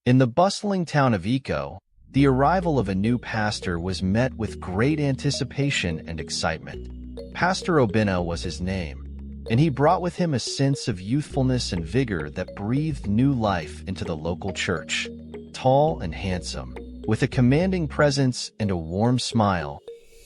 In the bustling town of Iko, the arrival of a new pastor was met with great anticipation and excitement. Pastor Obinna was his name, and he brought with him a sense of youthfulness and vigor that breathed new life into the local church. Tall and handsome, with a commanding presence and a warm smile,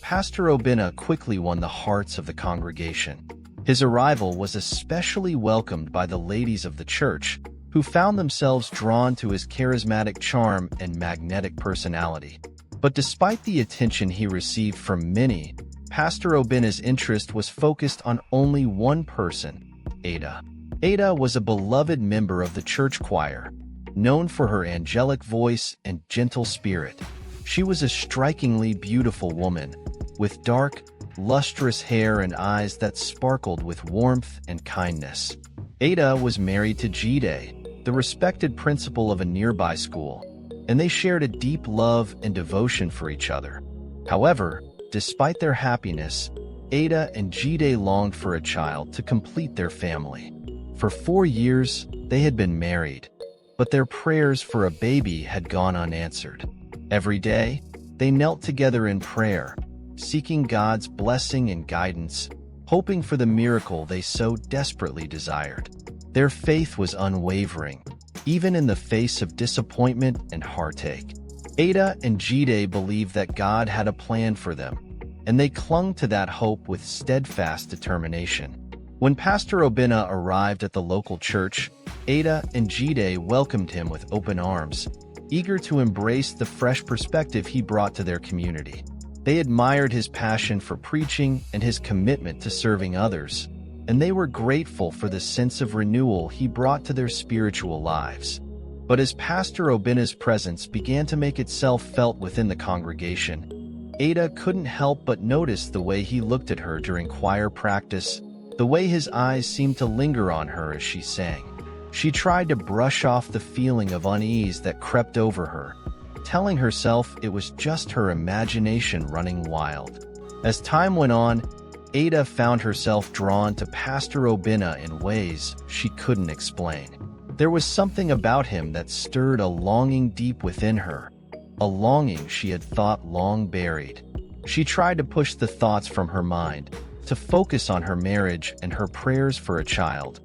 Pastor Obinna quickly won the hearts of the congregation. His arrival was especially welcomed by the ladies of the church, who found themselves drawn to his charismatic charm and magnetic personality. But despite the attention he received from many, Pastor Obinna's interest was focused on only one person, Ada. Ada was a beloved member of the church choir, known for her angelic voice and gentle spirit. She was a strikingly beautiful woman, with dark, lustrous hair and eyes that sparkled with warmth and kindness. Ada was married to Jide, the respected principal of a nearby school, and they shared a deep love and devotion for each other. However, despite their happiness, Ada and Jide longed for a child to complete their family. For 4 years, they had been married, but their prayers for a baby had gone unanswered. Every day, they knelt together in prayer, seeking God's blessing and guidance, hoping for the miracle they so desperately desired. Their faith was unwavering, even in the face of disappointment and heartache. Ada and Jide believed that God had a plan for them, and they clung to that hope with steadfast determination. When Pastor Obinna arrived at the local church, Ada and Jide welcomed him with open arms, eager to embrace the fresh perspective he brought to their community. They admired his passion for preaching and his commitment to serving others, and they were grateful for the sense of renewal he brought to their spiritual lives. But as Pastor Obinna's presence began to make itself felt within the congregation, Ada couldn't help but notice the way he looked at her during choir practice, the way his eyes seemed to linger on her as she sang. She tried to brush off the feeling of unease that crept over her, telling herself it was just her imagination running wild. As time went on, Ada found herself drawn to Pastor Obinna in ways she couldn't explain. There was something about him that stirred a longing deep within her, a longing she had thought long buried. She tried to push the thoughts from her mind, to focus on her marriage and her prayers for a child.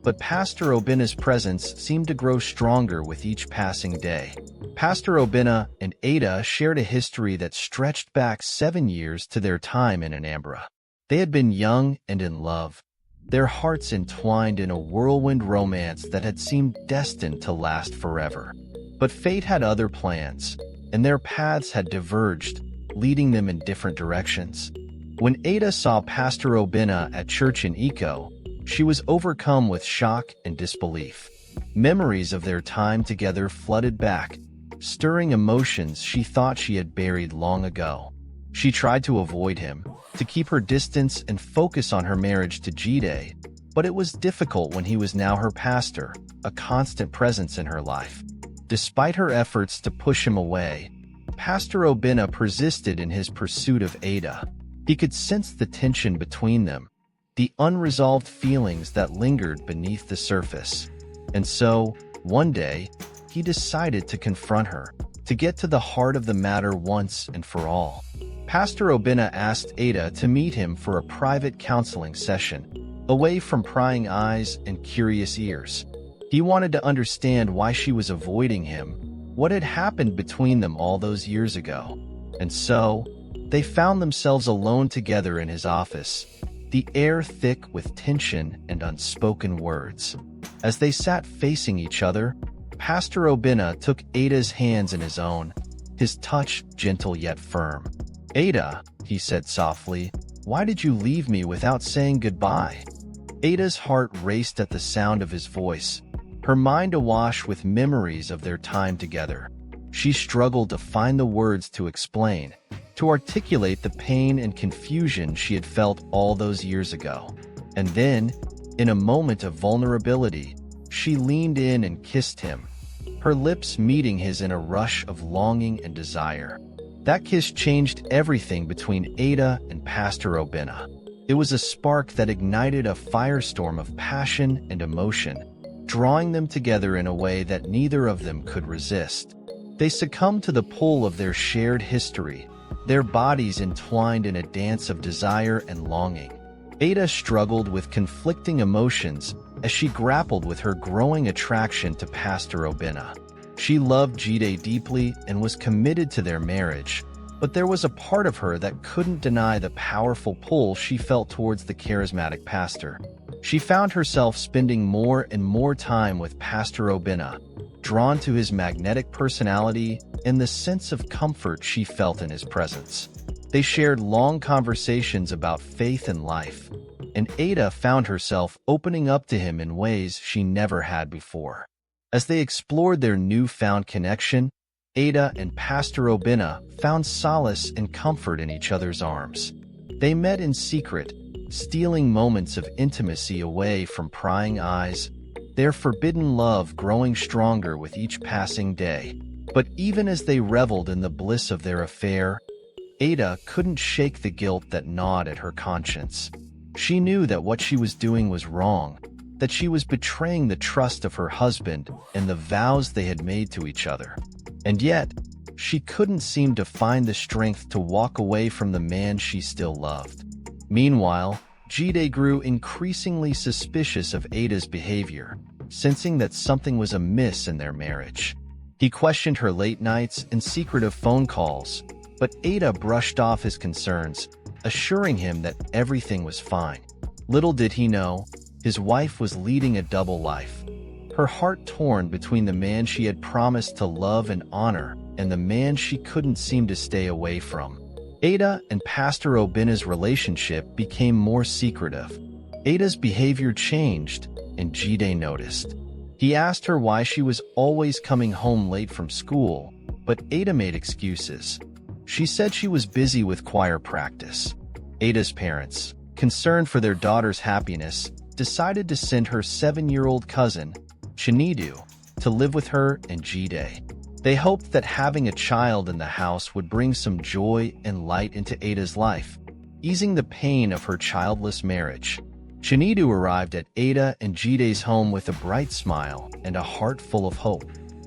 But Pastor Obinna's presence seemed to grow stronger with each passing day. Pastor Obinna and Ada shared a history that stretched back 7 years to their time in Anambra. They had been young and in love, their hearts entwined in a whirlwind romance that had seemed destined to last forever. But fate had other plans, and their paths had diverged, leading them in different directions. When Ada saw Pastor Obinna at church in Iko, she was overcome with shock and disbelief. Memories of their time together flooded back, stirring emotions she thought she had buried long ago. She tried to avoid him, to keep her distance and focus on her marriage to Jide, but it was difficult when he was now her pastor, a constant presence in her life. Despite her efforts to push him away, Pastor Obinna persisted in his pursuit of Ada. He could sense the tension between them, the unresolved feelings that lingered beneath the surface. And so, one day, he decided to confront her, to get to the heart of the matter once and for all. Pastor Obinna asked Ada to meet him for a private counseling session, away from prying eyes and curious ears. He wanted to understand why she was avoiding him, what had happened between them all those years ago. And so, they found themselves alone together in his office, the air thick with tension and unspoken words. As they sat facing each other, Pastor Obinna took Ada's hands in his own, his touch gentle yet firm. "Ada," he said softly, "why did you leave me without saying goodbye?" Ada's heart raced at the sound of his voice, her mind awash with memories of their time together. She struggled to find the words to explain, to articulate the pain and confusion she had felt all those years ago. And then, in a moment of vulnerability, she leaned in and kissed him, her lips meeting his in a rush of longing and desire. That kiss changed everything between Ada and Pastor Obinna. It was a spark that ignited a firestorm of passion and emotion, drawing them together in a way that neither of them could resist. They succumbed to the pull of their shared history, their bodies entwined in a dance of desire and longing. Ada struggled with conflicting emotions as she grappled with her growing attraction to Pastor Obinna. She loved Jide deeply and was committed to their marriage, but there was a part of her that couldn't deny the powerful pull she felt towards the charismatic pastor. She found herself spending more and more time with Pastor Obinna, drawn to his magnetic personality and the sense of comfort she felt in his presence. They shared long conversations about faith and life, and Ada found herself opening up to him in ways she never had before. As they explored their newfound connection, Ada and Pastor Obinna found solace and comfort in each other's arms. They met in secret, stealing moments of intimacy away from prying eyes, their forbidden love growing stronger with each passing day. But even as they reveled in the bliss of their affair, Ada couldn't shake the guilt that gnawed at her conscience. She knew that what she was doing was wrong, that she was betraying the trust of her husband and the vows they had made to each other. And yet, she couldn't seem to find the strength to walk away from the man she still loved. Meanwhile, Jide grew increasingly suspicious of Ada's behavior, sensing that something was amiss in their marriage. He questioned her late nights and secretive phone calls, but Ada brushed off his concerns, assuring him that everything was fine. Little did he know, his wife was leading a double life, her heart torn between the man she had promised to love and honor and the man she couldn't seem to stay away from. Ada and Pastor Obinna's relationship became more secretive. Ada's behavior changed, and Jide noticed. He asked her why she was always coming home late from school, but Ada made excuses. She said she was busy with choir practice. Ada's parents, concerned for their daughter's happiness, decided to send her 7-year-old cousin, Chenu, to live with her and Jide. They hoped that having a child in the house would bring some joy and light into Ada's life, easing the pain of her childless marriage. Chenu arrived at Ada and Jide's home with a bright smile and a heart full of hope.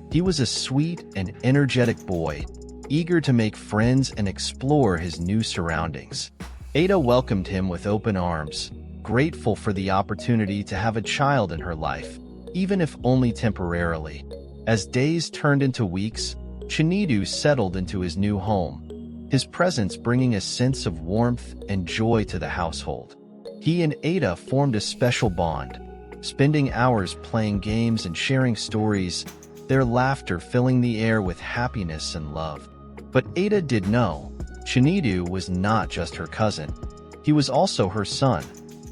He was a sweet and energetic boy, eager to make friends and explore his new surroundings. Ada welcomed him with open arms, grateful for the opportunity to have a child in her life, even if only temporarily. As days turned into weeks, Chenu settled into his new home, his presence bringing a sense of warmth and joy to the household. He and Ada formed a special bond, spending hours playing games and sharing stories, their laughter filling the air with happiness and love. But Ada did know, Chenu was not just her cousin. He was also her son,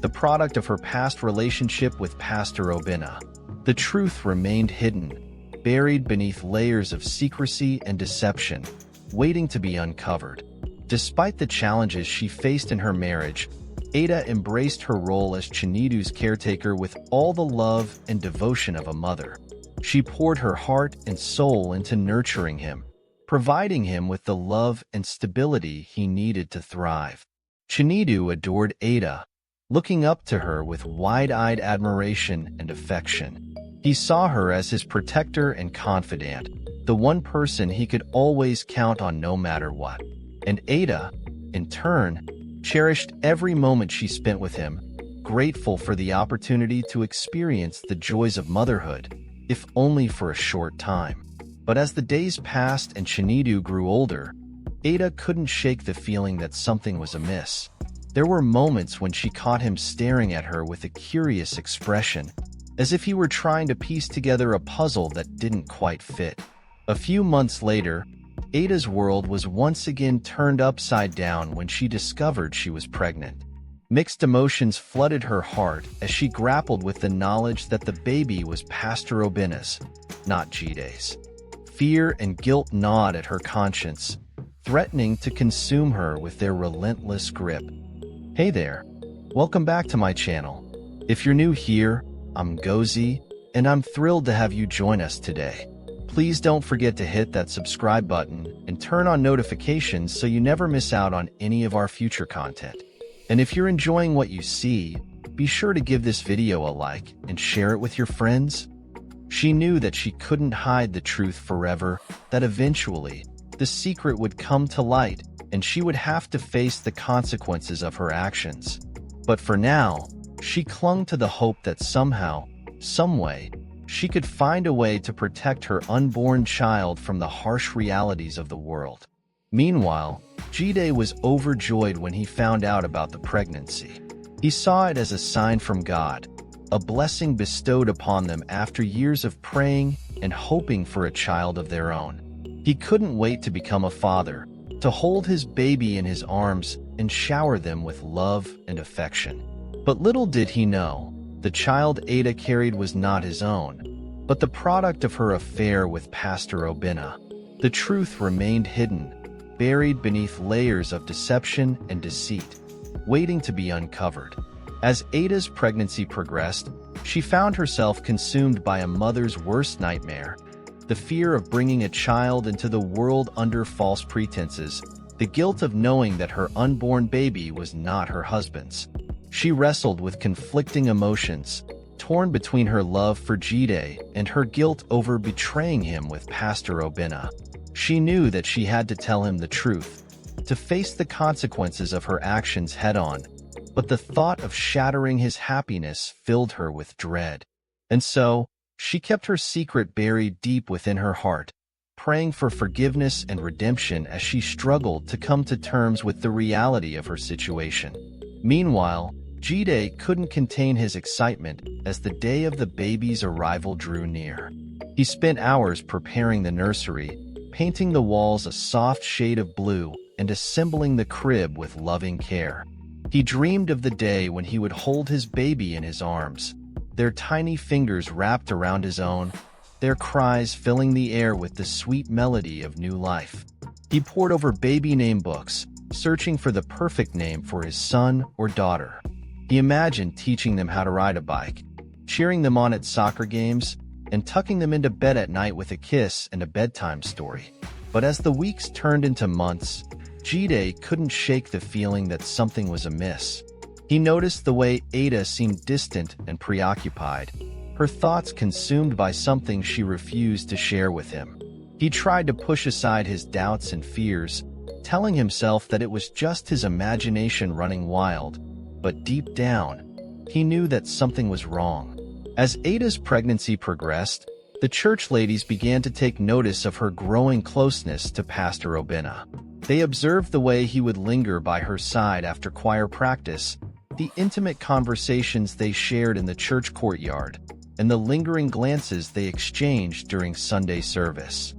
the product of her past relationship with Pastor Obinna. The truth remained hidden, buried beneath layers of secrecy and deception, waiting to be uncovered. Despite the challenges she faced in her marriage, Ada embraced her role as Chenu's caretaker with all the love and devotion of a mother. She poured her heart and soul into nurturing him, providing him with the love and stability he needed to thrive. Chenu adored Ada, looking up to her with wide-eyed admiration and affection. He saw her as his protector and confidant, the one person he could always count on no matter what. And Ada, in turn, cherished every moment she spent with him, grateful for the opportunity to experience the joys of motherhood, if only for a short time. But as the days passed and Chenu grew older, Ada couldn't shake the feeling that something was amiss. There were moments when she caught him staring at her with a curious expression, as if he were trying to piece together a puzzle that didn't quite fit. A few months later, Ada's world was once again turned upside down when she discovered she was pregnant. Mixed emotions flooded her heart as she grappled with the knowledge that the baby was Pastor Obinna's, not Jide's. Fear and guilt gnawed at her conscience, threatening to consume her with their relentless grip. Hey there, welcome back to my channel. If you're new here, I'm Ngozi, and I'm thrilled to have you join us today. Please don't forget to hit that subscribe button and turn on notifications so you never miss out on any of our future content. And if you're enjoying what you see, be sure to give this video a like and share it with your friends. She knew that she couldn't hide the truth forever, that eventually, the secret would come to light, and she would have to face the consequences of her actions. But for now, she clung to the hope that somehow, someway, she could find a way to protect her unborn child from the harsh realities of the world. Meanwhile, Jide was overjoyed when he found out about the pregnancy. He saw it as a sign from God, a blessing bestowed upon them after years of praying and hoping for a child of their own. He couldn't wait to become a father, to hold his baby in his arms and shower them with love and affection. But little did he know, the child Ada carried was not his own, but the product of her affair with Pastor Obinna. The truth remained hidden, buried beneath layers of deception and deceit, waiting to be uncovered. As Ada's pregnancy progressed, she found herself consumed by a mother's worst nightmare, the fear of bringing a child into the world under false pretenses, the guilt of knowing that her unborn baby was not her husband's. She wrestled with conflicting emotions, torn between her love for Jide and her guilt over betraying him with Pastor Obinna. She knew that she had to tell him the truth, to face the consequences of her actions head-on, but the thought of shattering his happiness filled her with dread. And so, she kept her secret buried deep within her heart, praying for forgiveness and redemption as she struggled to come to terms with the reality of her situation. Meanwhile, Jide couldn't contain his excitement as the day of the baby's arrival drew near. He spent hours preparing the nursery, painting the walls a soft shade of blue and assembling the crib with loving care. He dreamed of the day when he would hold his baby in his arms, their tiny fingers wrapped around his own, their cries filling the air with the sweet melody of new life. He pored over baby name books, searching for the perfect name for his son or daughter. He imagined teaching them how to ride a bike, cheering them on at soccer games, and tucking them into bed at night with a kiss and a bedtime story. But as the weeks turned into months, Jide couldn't shake the feeling that something was amiss. He noticed the way Ada seemed distant and preoccupied, her thoughts consumed by something she refused to share with him. He tried to push aside his doubts and fears, telling himself that it was just his imagination running wild, but deep down, he knew that something was wrong. As Ada's pregnancy progressed, the church ladies began to take notice of her growing closeness to Pastor Obinna. They observed the way he would linger by her side after choir practice, the intimate conversations they shared in the church courtyard, and the lingering glances they exchanged during Sunday service.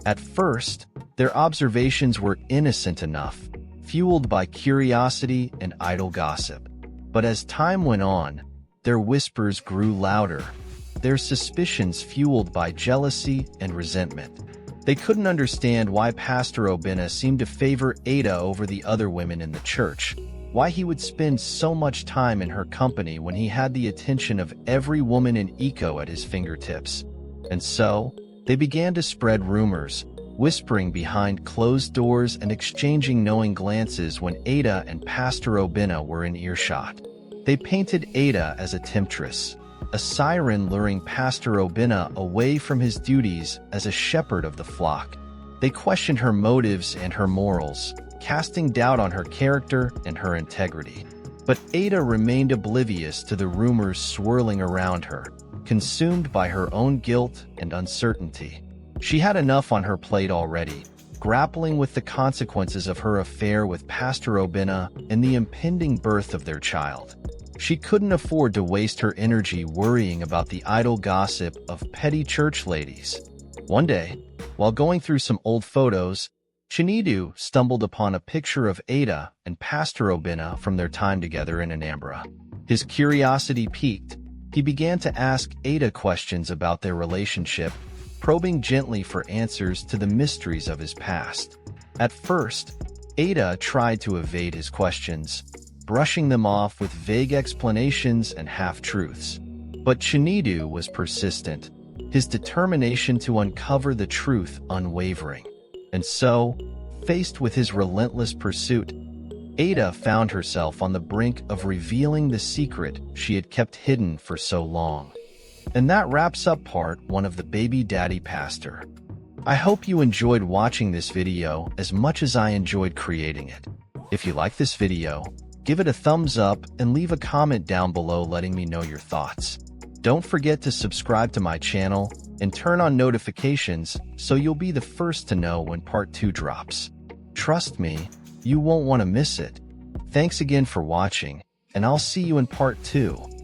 At first, their observations were innocent enough, fueled by curiosity and idle gossip. But as time went on, their whispers grew louder, their suspicions fueled by jealousy and resentment. They couldn't understand why Pastor Obinna seemed to favor Ada over the other women in the church, why he would spend so much time in her company when he had the attention of every woman in Igbo at his fingertips. And so, they began to spread rumors, whispering behind closed doors and exchanging knowing glances when Ada and Pastor Obinna were in earshot. They painted Ada as a temptress, a siren luring Pastor Obinna away from his duties as a shepherd of the flock. They questioned her motives and her morals, casting doubt on her character and her integrity. But Ada remained oblivious to the rumors swirling around her, consumed by her own guilt and uncertainty. She had enough on her plate already, grappling with the consequences of her affair with Pastor Obinna and the impending birth of their child. She couldn't afford to waste her energy worrying about the idle gossip of petty church ladies. One day, while going through some old photos, Chenu stumbled upon a picture of Ada and Pastor Obinna from their time together in Anambra. His curiosity piqued. He began to ask Ada questions about their relationship, probing gently for answers to the mysteries of his past. At first, Ada tried to evade his questions, brushing them off with vague explanations and half-truths. But Chenu was persistent, his determination to uncover the truth unwavering. And so, faced with his relentless pursuit, Ada found herself on the brink of revealing the secret she had kept hidden for so long. And that wraps up part 1 of the Baby Daddy Pastor. I hope you enjoyed watching this video as much as I enjoyed creating it. If you like this video, give it a thumbs up and leave a comment down below letting me know your thoughts. Don't forget to subscribe to my channel and turn on notifications so you'll be the first to know when part 2 drops. Trust me, you won't want to miss it. Thanks again for watching, and I'll see you in part 2.